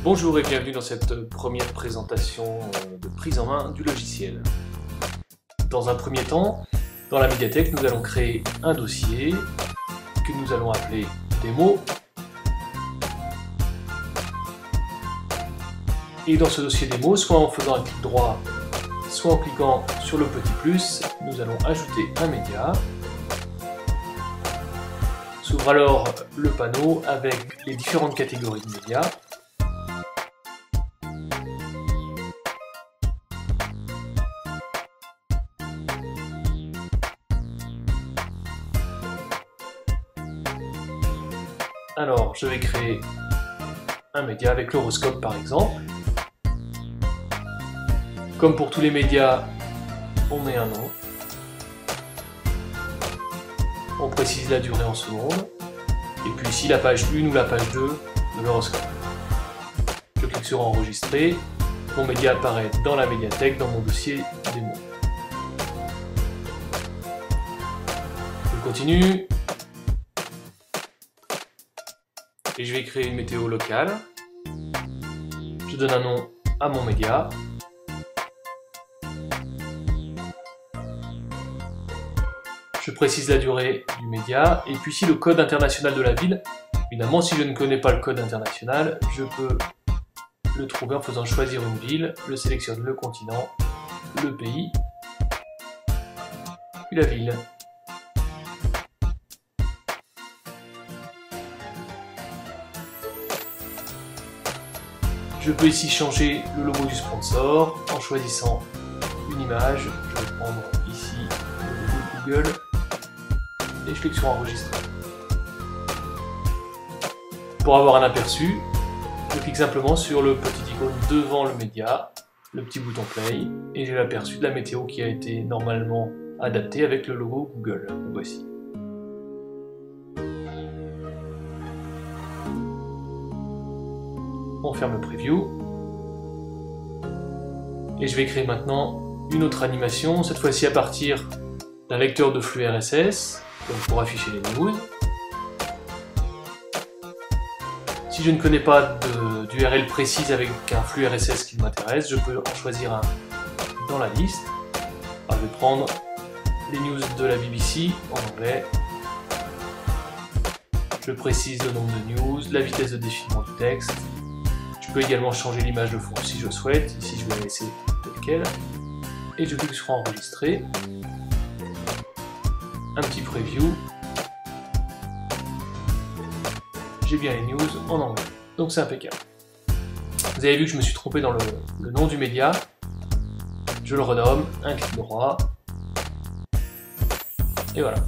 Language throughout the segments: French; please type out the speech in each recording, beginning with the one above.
Bonjour et bienvenue dans cette première présentation de prise en main du logiciel. Dans un premier temps, dans la médiathèque, nous allons créer un dossier que nous allons appeler démo. Et dans ce dossier démo, soit en faisant un clic droit, soit en cliquant sur le petit plus, nous allons ajouter un média. S'ouvre alors le panneau avec les différentes catégories de médias. Alors, je vais créer un média avec l'horoscope par exemple. Comme pour tous les médias, on met un nom. On précise la durée en secondes. Et puis ici la page 1 ou la page 2 de l'horoscope. Je clique sur enregistrer. Mon média apparaît dans la médiathèque, dans mon dossier démo. Je continue. Et je vais créer une météo locale. Je donne un nom à mon média. Je précise la durée du média, et puis ici le code international de la ville. Évidemment, si je ne connais pas le code international, je peux le trouver en faisant choisir une ville, je sélectionne le continent, le pays, puis la ville. Je peux ici changer le logo du sponsor en choisissant une image. Je vais prendre ici le logo de Google et je clique sur enregistrer. Pour avoir un aperçu, je clique simplement sur le petit icône devant le média, le petit bouton play, et j'ai l'aperçu de la météo qui a été normalement adaptée avec le logo Google. Le voici. On ferme le preview. Et je vais créer maintenant une autre animation, cette fois-ci à partir d'un lecteur de flux RSS, donc pour afficher les news. Si je ne connais pas d'URL précise avec un flux RSS qui m'intéresse, je peux en choisir un dans la liste. Alors, je vais prendre les news de la BBC en anglais. Je précise le nombre de news, la vitesse de défilement du texte. Je peux également changer l'image de fond si je souhaite. Ici, je vais la laisser telle quelle. Et je clique sur enregistrer. Un petit preview. J'ai bien les news en anglais. Donc c'est impeccable. Vous avez vu que je me suis trompé dans le nom du média. Je le renomme, un clic droit. Et voilà.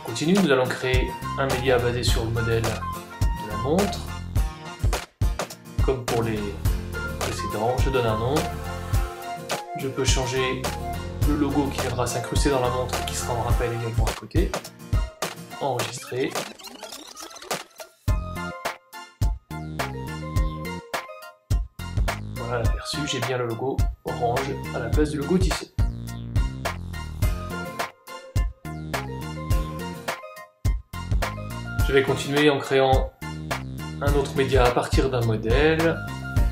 On continue, nous allons créer un média basé sur le modèle de la montre. Comme pour les précédents, je donne un nom. Je peux changer le logo qui viendra s'incruster dans la montre et qui sera en rappel également à côté. Enregistrer. Voilà l'aperçu, j'ai bien le logo orange à la place du logo Tissot. Je vais continuer en créant un autre média à partir d'un modèle,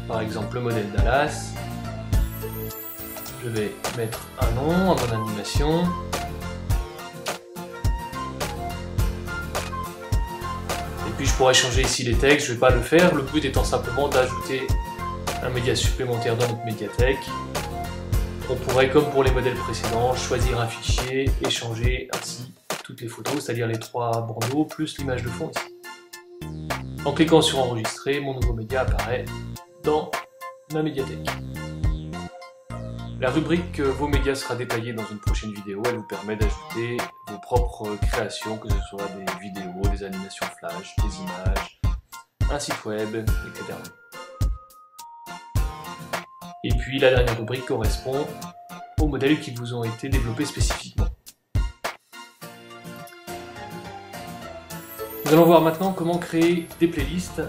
par exemple le modèle Dallas. Je vais mettre un nom à mon animation. Et puis je pourrais changer ici les textes, je ne vais pas le faire, le but étant simplement d'ajouter un média supplémentaire dans notre médiathèque. On pourrait, comme pour les modèles précédents, choisir un fichier et changer ainsi toutes les photos, c'est-à-dire les trois bandeaux plus l'image de fond ici. En cliquant sur enregistrer, mon nouveau média apparaît dans ma médiathèque. La rubrique Vos médias sera détaillée dans une prochaine vidéo. Elle vous permet d'ajouter vos propres créations, que ce soit des vidéos, des animations flash, des images, un site web, etc. Et puis la dernière rubrique correspond aux modèles qui vous ont été développés spécifiquement. Nous allons voir maintenant comment créer des playlists.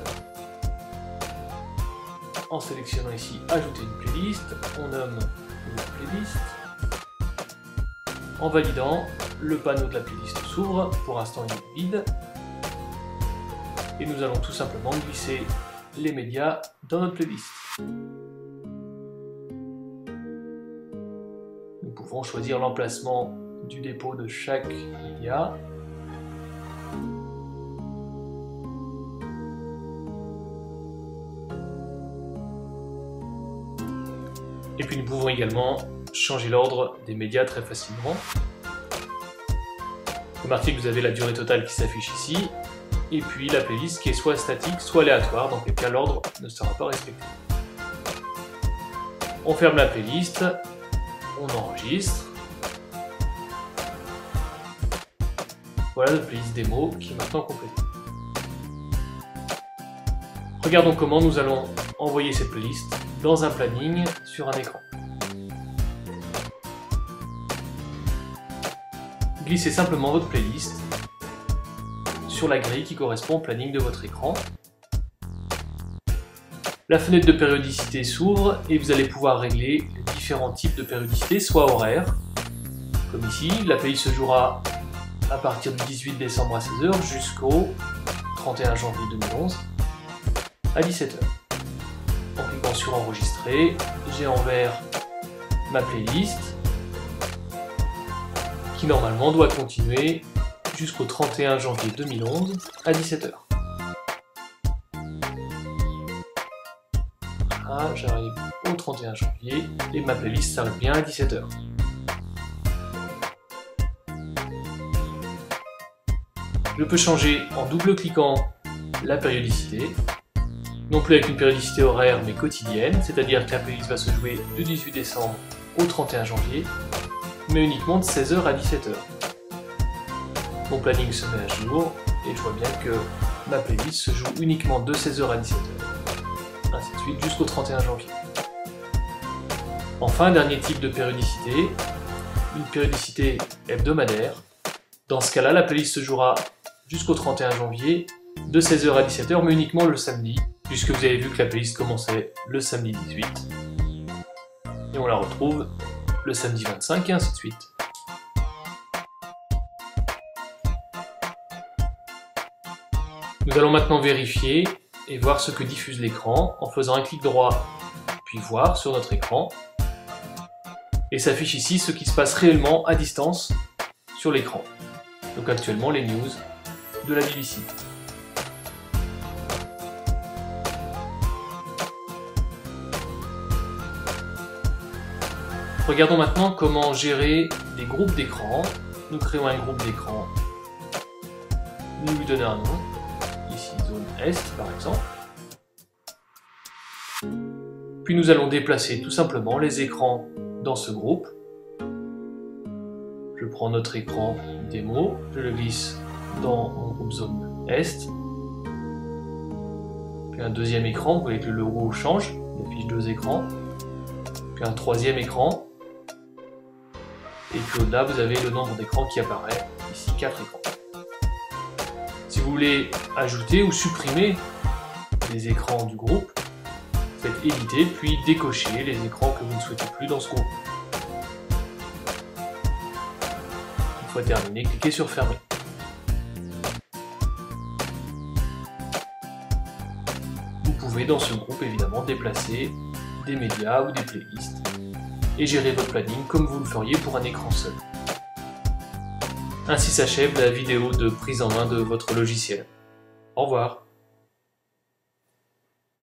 En sélectionnant ici Ajouter une playlist, on nomme la playlist. En validant, le panneau de la playlist s'ouvre. Pour l'instant, il est vide. et nous allons tout simplement glisser les médias dans notre playlist. Nous pouvons choisir l'emplacement du dépôt de chaque média. Et puis nous pouvons également changer l'ordre des médias très facilement. Remarquez que vous avez la durée totale qui s'affiche ici, et puis la playlist qui est soit statique, soit aléatoire, dans quel cas l'ordre ne sera pas respecté. On ferme la playlist, on enregistre. Voilà notre playlist démo qui est maintenant complétée. Regardons comment nous allons envoyer cette playlist dans un planning sur un écran. Glissez simplement votre playlist sur la grille qui correspond au planning de votre écran. La fenêtre de périodicité s'ouvre et vous allez pouvoir régler les différents types de périodicité, soit horaire, comme ici, la playlist se jouera à partir du 18 décembre à 16h jusqu'au 31 janvier 2011 à 17h. En cliquant sur enregistrer, j'ai en vert ma playlist qui normalement doit continuer jusqu'au 31 janvier 2011 à 17h. Voilà, j'arrive au 31 janvier et ma playlist s'arrête bien à 17h. Je peux changer en double-cliquant la périodicité, non plus avec une périodicité horaire mais quotidienne, c'est-à-dire que la playlist va se jouer du 18 décembre au 31 janvier, mais uniquement de 16h à 17h. Mon planning se met à jour et je vois bien que ma playlist se joue uniquement de 16h à 17h, ainsi de suite jusqu'au 31 janvier. Enfin, dernier type de périodicité, une périodicité hebdomadaire. Dans ce cas-là, la playlist se jouera jusqu'au 31 janvier de 16h à 17h, mais uniquement le samedi, puisque vous avez vu que la playlist commençait le samedi 18, et on la retrouve le samedi 25 et ainsi de suite. Nous allons maintenant vérifier et voir ce que diffuse l'écran en faisant un clic droit puis voir sur notre écran, et s'affiche ici ce qui se passe réellement à distance sur l'écran. Donc actuellement les news de la BBC. Regardons maintenant comment gérer des groupes d'écran. Nous créons un groupe d'écran. Nous lui donnons un nom. Ici, zone Est, par exemple. Puis nous allons déplacer tout simplement les écrans dans ce groupe. Je prends notre écran démo, je le glisse dans mon groupe zone Est. Puis un deuxième écran, vous voyez que le logo change, il affiche deux écrans. Puis un troisième écran. Et puis au-delà, vous avez le nombre d'écrans qui apparaît, ici 4 écrans. Si vous voulez ajouter ou supprimer les écrans du groupe, faites éditer puis décocher les écrans que vous ne souhaitez plus dans ce groupe. Une fois terminé, cliquez sur fermer. Vous pouvez dans ce groupe évidemment déplacer des médias ou des playlists et gérer votre planning comme vous le feriez pour un écran seul. Ainsi s'achève la vidéo de prise en main de votre logiciel. Au revoir.